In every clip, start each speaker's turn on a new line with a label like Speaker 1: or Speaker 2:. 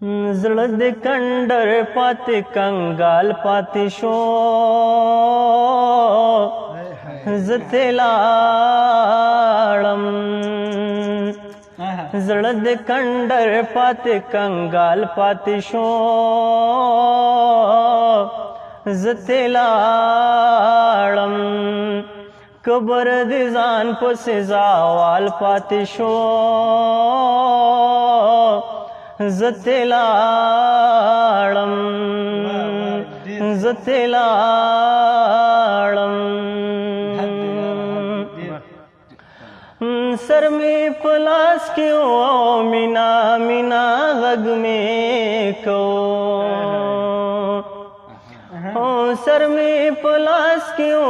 Speaker 1: زړه د کندر پاتې کنګال پاتې شو زه ترې لاړم زړه د کندر پاتې کنګال پاتې شو زه ترې لاړم قبر د ځان پسې زاوال پاتې شو زه ترې لاړم زه ترې لاړم سر مې په لاس کې و مینا مینا غږ مې کو سر مې په لاس کې و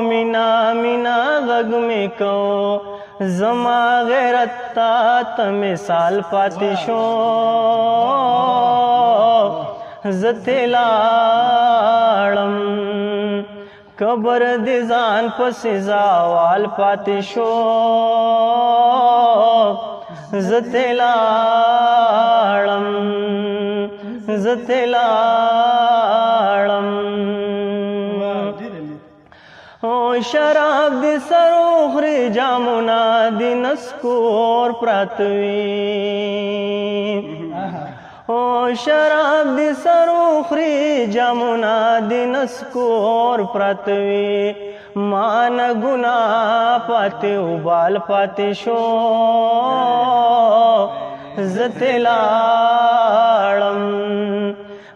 Speaker 1: مینا مینا غږ مې کو زما غیرت تا مثال پاتې شو زه ترې لاړم قبر د ځان پسې زاوال پاتې شو زه ترې لاړم زه ترې لاړم شراب د سر وخوري جامونه د نسکور پراته وي شراب د سر وخوري جامونه د نسکور پراته وي ما نه ګناه پاتې وبال پاتې شو زه ترې لاړم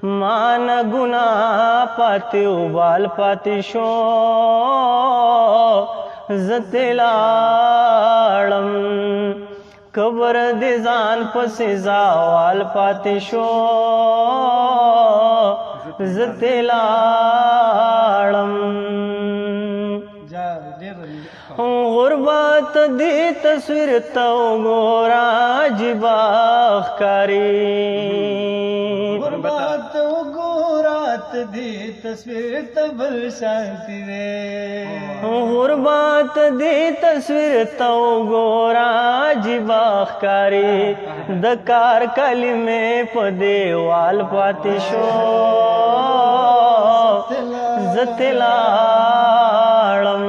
Speaker 1: ما نه ګناه پاتې وبال پاتې شو زه ترې لاړم قبر د ځان پسې زاوال پاتې شو زه ترې لاړم غربت دې تصویر ته وګوره عجیبه ښکاري
Speaker 2: غربت وګوره دې تصویر ته بل شانتي دی
Speaker 1: غربت دې تصویر ته وګوره عجیبه ښکاري د کار کلمې په دیوال پاتې شو زه ترې لاړم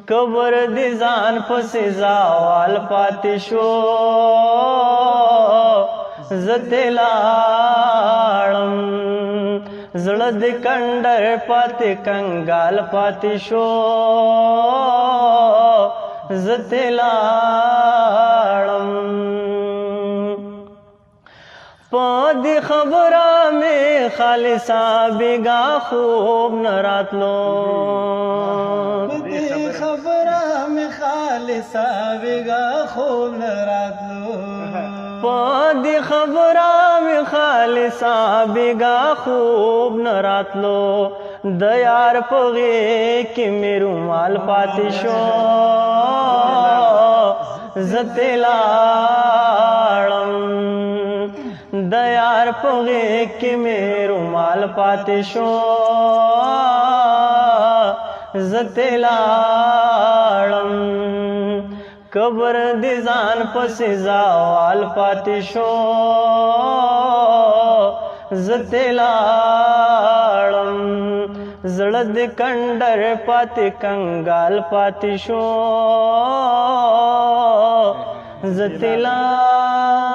Speaker 1: قبر د ځان پسې زاوال پاتې شو زه ترې لاړم زړه د کندر پاتې کنګال پاتې شو زه ترې لاړم په دې خبره مې خالصه بېګا خوب نه راتلو
Speaker 2: په دې خبره مې خالصه بېګا خوب نه راتلو
Speaker 1: په دې خبره مې خالصه بېګا خوب نه راتلو د یار په غېږ کې مې رومال پاتې شو زه ترې لاړم د یار په غېږ کې مې رومال پاتې شو زه ترې لاړم قبر د ځان پسې زاوال پاتې شو زه ترې لاړم زړه د کندر پاتې کنګال پاتې شو زه ترې لاړم